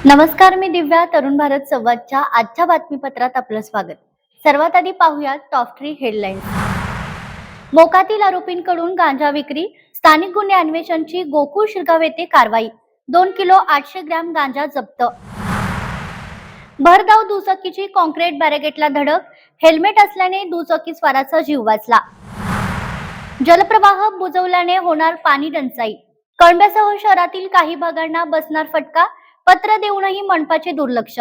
नमस्कार, मी दिव्या. तरुण भारत संवादच्या आजच्या बातमीपत्रात आपलं स्वागत. सर्वात आधी पाहूयात टॉप 3 हेडलाईन्स. मोकातील आरोपींकडून गांजा विक्री, स्थानिक गुन्हे अन्वेषणची गोकुळ शिरगाव येथे कारवाई. 2 किलो 800 ग्रॅम गांजा जप्त. भरधाव दुचाकीची कॉन्क्रीट बॅरिगेटला धडक, हेल्मेट असल्याने दुचाकीस्वाराचा जीव वाचला. जलप्रवाह बुजवल्याने होणार पाणी टंचाई, कळंब्यासह शहरातील काही भागांना बसणार फटका, पत्र देऊनही मनपाचे दुर्लक्ष.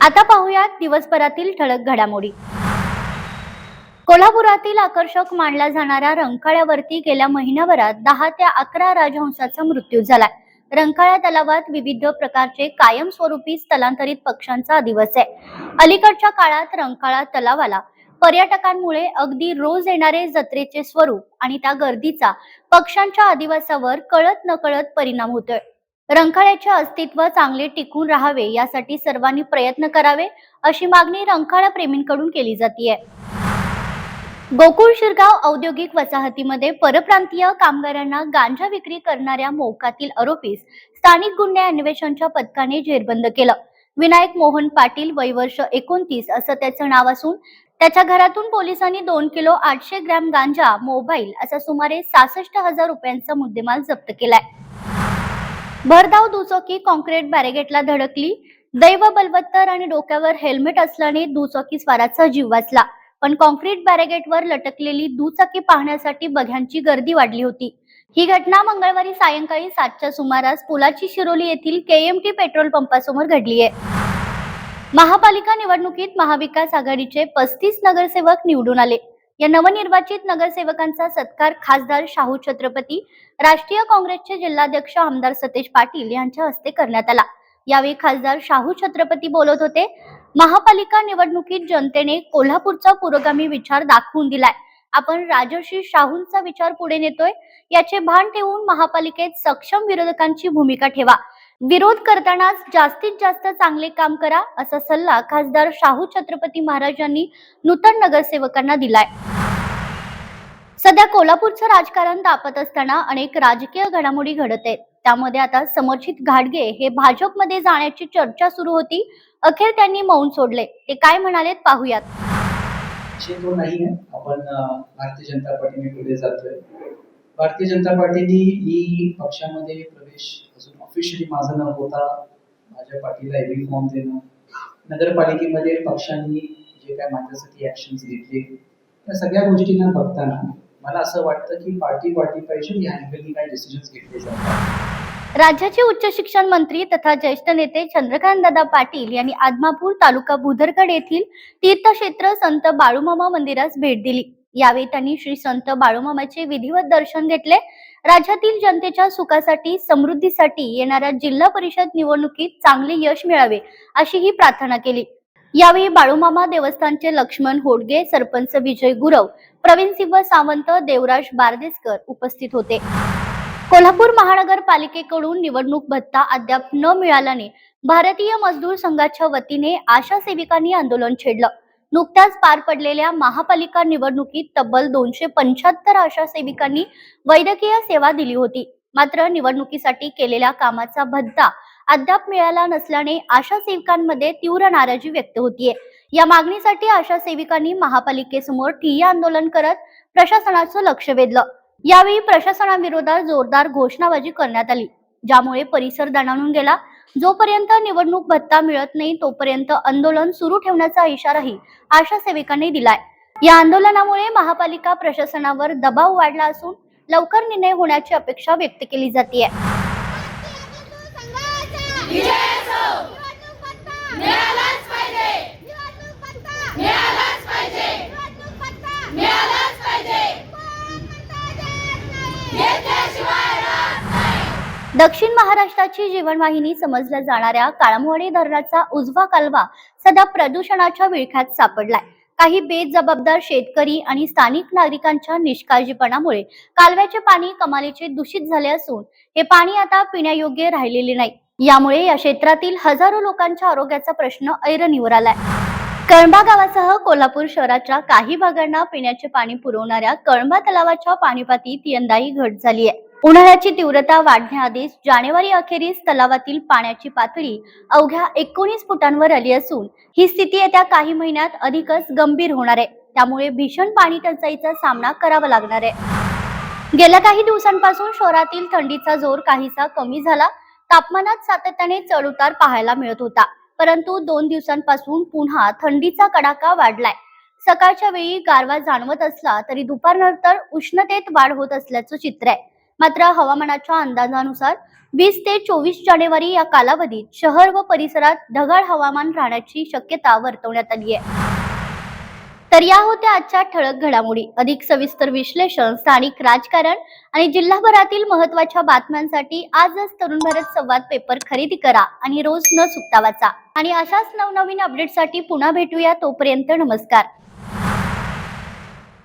आता पाहूयात दिवसभरातील ठळक घडामोडी. कोल्हापुरातील आकर्षक मानला जाणाऱ्या रंकाळ्यावरती गेल्या महिन्याभरात 10 ते 11 राजहंसाचा मृत्यू झालाय. रंकाळा तलावात विविध प्रकारचे कायमस्वरूपी स्थलांतरित पक्ष्यांचा अधिवास आहे. अलीकडच्या काळात रंकाळा तलावाला पर्यटकांमुळे अगदी रोज येणारे जत्रेचे स्वरूप आणि त्या गर्दीचा पक्ष्यांच्या अधिवासावर कळत नकळत परिणाम होतोय. रंकाळ्याचे अस्तित्व चांगले टिकून राहावे यासाठी सर्वांनी प्रयत्न करावे अशी मागणी रंकाळा प्रेमींकडून केली जाते. गोकुळ शिरगाव औद्योगिक वसाहतीमध्ये परप्रांतीय कामगारांना गांजा विक्री करणाऱ्या मोकातील आरोपीस स्थानिक गुन्हे अन्वेषणच्या पथकाने जेरबंद केलं. विनायक मोहन पाटील, वय वर्ष 29 असं त्याचं नाव असून त्याच्या घरातून पोलिसांनी 2 किलो 800 ग्रॅम गांजा, मोबाईल असा सुमारे 66,000 रुपयांचा मुद्देमाल जप्त केलाय. भरधाव दुचाकी कॉन्क्रीट बॅरिगेटला धडकली. दैव बलवत्तर आणि डोक्यावर हेल्मेट असल्याने दुचाकी स्वाराचा जीव वाचला. पण कॉन्क्रीट बॅरिगेटवर लटकलेली दुचाकी पाहण्यासाठी बघ्यांची गर्दी वाढली होती. ही घटना मंगळवारी सायंकाळी 7च्या सुमारास पुलाची शिरोली येथील KMT पेट्रोल पंपासमोर घडली आहे. महापालिका निवडणुकीत महाविकास आघाडीचे 35 नगरसेवक निवडून आले. या नवनिर्वाचित नगरसेवकांचा सत्कार खासदार शाहू छत्रपती, राष्ट्रीय काँग्रेसचे जिल्हाध्यक्ष आमदार सतेज पाटील यांच्या हस्ते करण्यात आला. यावेळी खासदार शाहू छत्रपती बोलत होते. महापालिका निवडणुकीत जनतेने कोल्हापूरचा पुरोगामी विचार दाखवून दिलाय. आपण राजर्षी शाहूंचा विचार पुढे नेतोय. याचे भान ठेवून महापालिकेत सक्षम विरोधकांची भूमिका ठेवा. विरोध करतानाच जास्तीत जास्त चांगले काम करा असा सल्ला खासदार शाहू छत्रपती महाराज यांनी नूतन नगरसेवकांना दिलाय. सध्या कोल्हापूरचं राजकारण तापत असताना अनेक राजकीय घडामोडी घडत आहेत. त्यामध्ये आता समर्जित घाटगे हे भाजपमध्ये जाण्याची चर्चा सुरू होती. अखेर त्यांनी मौन सोडले. ते काय म्हणालेत पाहूयात. तो नाही आहे. आपण भारतीय जनता पार्टीने पुढे जातोय. भारतीय जनता पार्टीने ही पक्षामध्ये प्रवेश अजून ऑफिशियली माझा न होता माझ्या पार्टीला एबी फॉर्म देणं, नगरपालिकेमध्ये पक्षांनी जे काय माझ्यासाठी ऍक्शन्स घेतले त्या सगळ्या गोष्टींना बघताना मला असं वाटतं की पार्टी पाहिजे या अँगलनी काही डिसिजन्स घेतले जातात. राज्याचे उच्च शिक्षण मंत्री तथा ज्येष्ठ नेते चंद्रकांतदादा पाटील यांनी आदमापूर तालुका बुधरगड येथील तीर्थक्षेत्र संत बाळूमामा मंदिरास भेट दिली. यावेळी त्यांनी श्री संत बाळूमामाचे विधिवत दर्शन घेतले. राज्यातील जनतेच्या सुखासाठी, समृद्धीसाठी येणाऱ्या जिल्हा परिषद निवडणुकीत चांगले यश मिळावे अशी ही प्रार्थना केली. यावेळी बाळूमामा देवस्थानचे लक्ष्मण होडगे, सरपंच विजय गुरव, प्रवीणसिंह सावंत, देवराज बारदेसकर उपस्थित होते. कोल्हापूर महानगरपालिकेकडून निवडणूक भत्ता अद्याप न मिळाल्याने भारतीय मजदूर संघाच्या वतीने आशा सेविकांनी आंदोलन छेडलं. नुकत्याच पार पडलेल्या महापालिका निवडणुकीत तब्बल 275 आशा सेविकांनी वैद्यकीय सेवा दिली होती. मात्र निवडणुकीसाठी केलेल्या कामाचा भत्ता अद्याप मिळाला नसल्याने आशा सेविकांमध्ये तीव्र नाराजी व्यक्त होतीये. या मागणीसाठी आशा सेविकांनी महापालिकेसमोर ठिय्या आंदोलन करत प्रशासनाचं लक्ष वेधलं. यावेळी प्रशासनाविरोधात जोरदार घोषणाबाजी करण्यात आली, ज्यामुळे परिसर दणाणून गेला. जोपर्यंत निवडणूक भत्ता मिळत नाही तोपर्यंत आंदोलन सुरू ठेवण्याचा इशाराही आशा सेविकांनी दिलाय. या आंदोलनामुळे महापालिका प्रशासनावर दबाव वाढला असून लवकर निर्णय होण्याची अपेक्षा व्यक्त केली जाते. दक्षिण महाराष्ट्राची जीवनवाहिनी समजल्या जाणाऱ्या काळमवाडी धरणाचा उजवा कालवा सध्या प्रदूषणाच्या विळख्यात सापडलाय. काही बेजबाबदार शेतकरी आणि स्थानिक नागरिकांच्या निष्काळजीपणामुळे कालव्याचे पाणी कमालीचे दूषित झाले असून हे पाणी आता पिण्यायोग्य राहिलेले नाही. यामुळे या क्षेत्रातील हजारो लोकांच्या आरोग्याचा प्रश्न ऐरणीवर आलाय. कळंबा गावासह कोल्हापूर शहराच्या काही भागांना पिण्याचे पाणी पुरवणाऱ्या कळंबा तलावाच्या पाणीपातीत यंदाही घट झाली आहे. उन्हाळ्याची तीव्रता वाढण्याआधीच जानेवारी अखेरीस तलावातील पाण्याची पातळी अवघ्या 19 फुटांवर आली असून ही स्थिती येत्या काही महिन्यात अधिकच गंभीर होणार आहे. त्यामुळे भीषण पाणी टंचाईचा सामना करावा लागणार आहे. गेल्या काही दिवसांपासून शहरातील थंडीचा जोर काहीसा कमी झाला. तापमानात सातत्याने चढउतार पाहायला मिळत होता, परंतु 2 दिवसांपासून पुन्हा थंडीचा कडाका वाढलाय. सकाळच्या वेळी गारवा जाणवत असला तरी दुपारनंतर उष्णतेत वाढ होत असल्याचं चित्र आहे. मात्र हवामानाच्या अंदाजानुसार 20 ते 24 जानेवारी या कालावधीत शहर व परिसरात ढगाळ हवामान राहण्याची शक्यता वर्तवण्यात आली आहे. तर या होत्या आजच्या ठळक घडामोडी. अधिक सविस्तर विश्लेषण, स्थानिक राजकारण आणि जिल्हाभरातील महत्त्वाच्या बातम्यांसाठी आजच तरुण भारत संवाद पेपर खरेदी करा आणि रोज न चुकता वाचा. आणि अशाच नवनवीन अपडेटसाठी पुन्हा भेटूया. तोपर्यंत नमस्कार.